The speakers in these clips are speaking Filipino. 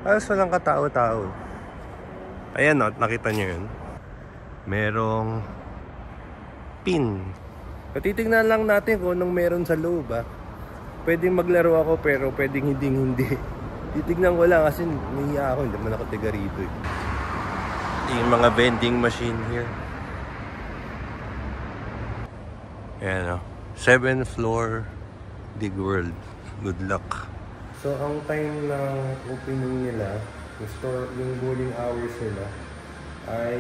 Halos walang katao-tao. Ayan o, nakita nyo yun. Merong pin. Patitignan lang natin kung anong meron sa loob Pwedeng maglaro ako pero pwedeng hindi. Titignan ko lang kasi nahiya ako, hindi man ako tiga rito Yung mga vending machine here. Ayan o, 7th floor, Dig World. Good luck. So ang time ng opening nila, yung bowling hours nila ay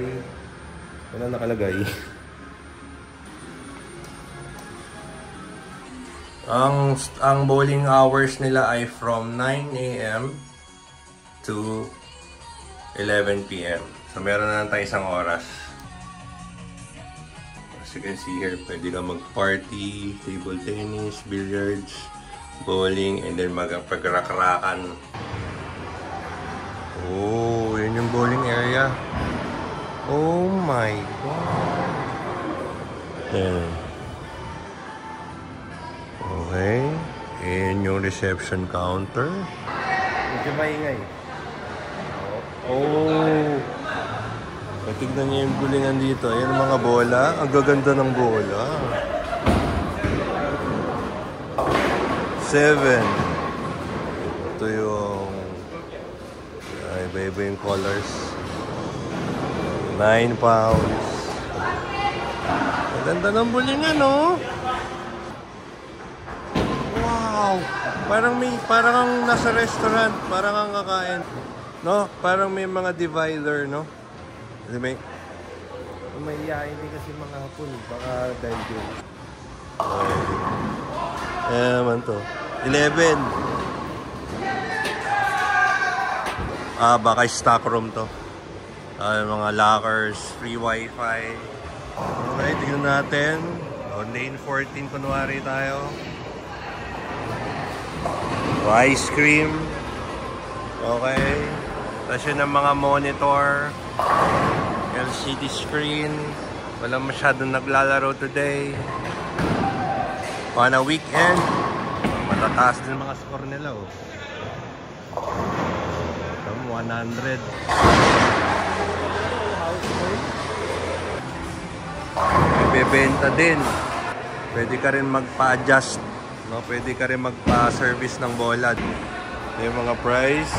wala nakalagay. Ang bowling hours nila ay from 9 AM to 11 PM. So meron na tayo isang oras. As you can see here, pwede ka mag-party, table tennis, billiards, bowling, and then magpag-rakrakan. Oh, yun yung bowling area. Oh my God. Ayan. Okay. Ayan yung reception counter. Medyo maingay. Oh. Tignan niyo yung bulingan dito. Ayan ang mga bola. Ang gaganda ng bola. 7. Ito yung iba-iba yung colors. 9 pounds. Ang ganda ng bulingan, no? Wow! Parang ang nasa restaurant. Parang ang kakain. No? Parang may mga divider, no? May iyain din kasi mga hapon. Baka dahil yun. Naman to. 11. Baka stock room to. Mga lockers, free wifi. Okay, tingnan natin. On lane 14 kunwari tayo. Ice cream. Okay. Tapos yun ang mga monitor. LCD screen. Walang masyadong naglalaro today. On a weekend, matataas din mga score nila, oh. 100. May bebenta din. Pwede ka rin magpa-adjust, no? Pwede ka rin magpa-service ng bola. Yung mga price.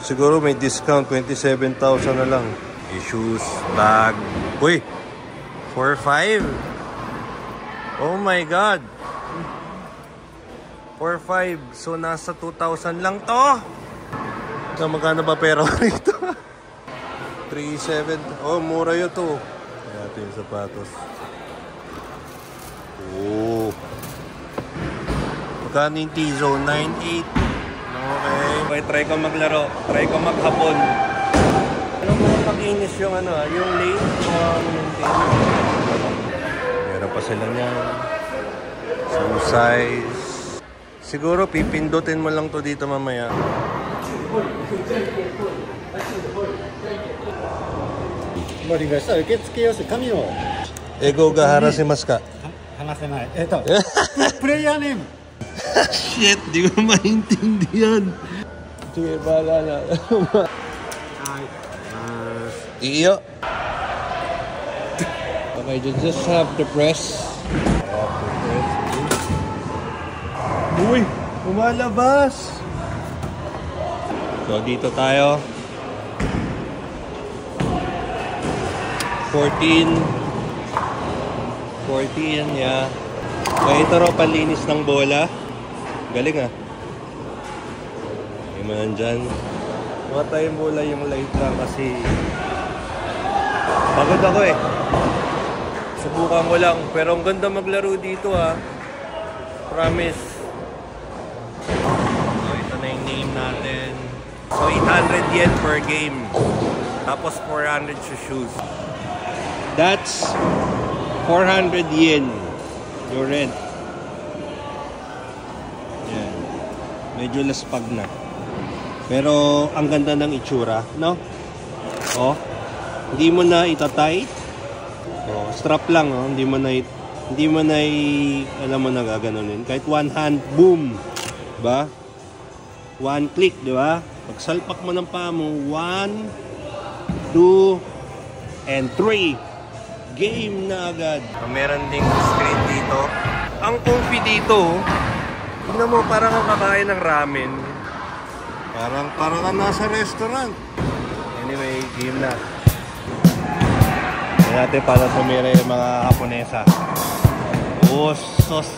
Siguro may discount, 27,000 na lang. Shoes, bag. Uy! 4,500. Oh my God! 4,500. So, nasa 2,000 lang to. So, magkano ba pera rito? 3,700. Oh, mura yun to. Kaya ito yung sapatos. Oh. Magkano yung T-zone? 9,800. Okay. Okay, try ko maglaro. Try ko maghapon. Ano mo pag-inis yung yung lane? Meron pa sila niyan. Shoe size. Siguro pipindutin mo lang to dito mamaya. Ego ga harasimasu ka? Hanasenai. Player name. Shit, di ko maintindihan. Sige, bahala na. Iyo. Okay, just have the press. Uy, lumalabas. So, dito tayo. 14, yeah. So, ito raw panlinis ng bola. Galing Hindi mo nandyan. Matay bola yung light lang kasi pagod ako Subukan ko lang. Pero ang ganda maglaro dito Promise. So, ito na yung name natin. So, 800 yen per game. Tapos 400 shoes. That's 400 yen. Your rent. Yan. Medyo laspag na. Pero ang ganda ng itsura, no? Oh. Hindi mo na itatay. Oh, strap lang, oh. Hindi mo na alam mo na gaganunin. Kahit one hand, boom. Diba? One click, diba? Pagsalpak mo ng paa mo, 1, 2, and 3. Game na agad. Meron ding screen dito. Ang comfy dito, tignan mo, parang ang kakain ng ramen. Parang ka nasa restaurant. Anyway, game na. Tignan natin para tumira yung mga Haponesa. Oh, sos.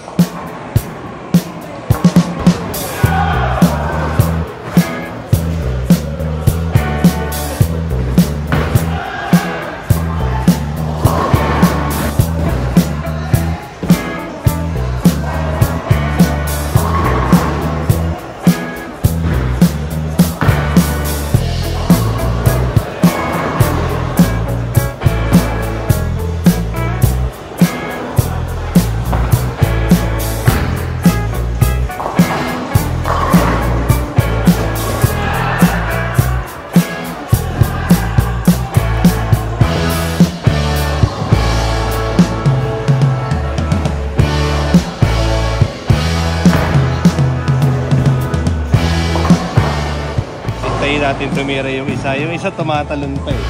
Hintayin natin tumira yung isa. Yung isa tumatalon pa eh.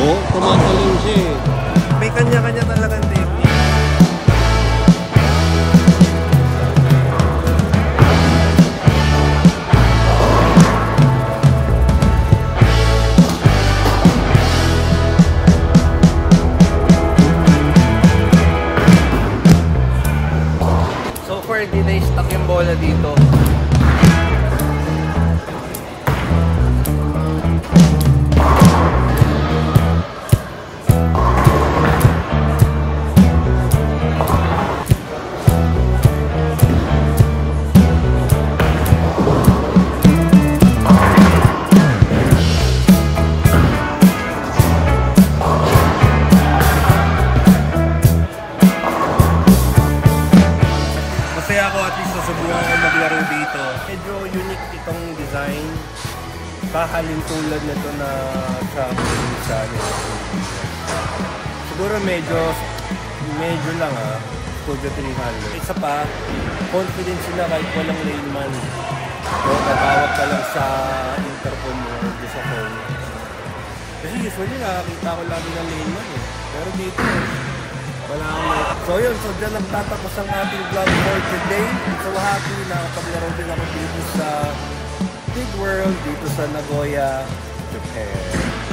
Oh, tumatalon siya eh. May kanya-kanya talagang technique. So far, hindi na-stuck yung bola dito. Masaya ako at least nasubukan ko maglaro dito. Medyo unique itong design. Kahalin tulad nito na sa siguro medyo lang Studio 300. Isa pa, confident sila kahit walang layman. So, tatawag ka lang sa intercom mo o sa phone. Kasi usually nakakita ko lagi ng layman eh. Pero dito, wala akong. So yun, so dyan nagtatapos ang ating vlog for today. So happy na paglaro din ako dito sa Big World, dito sa Nagoya, Japan.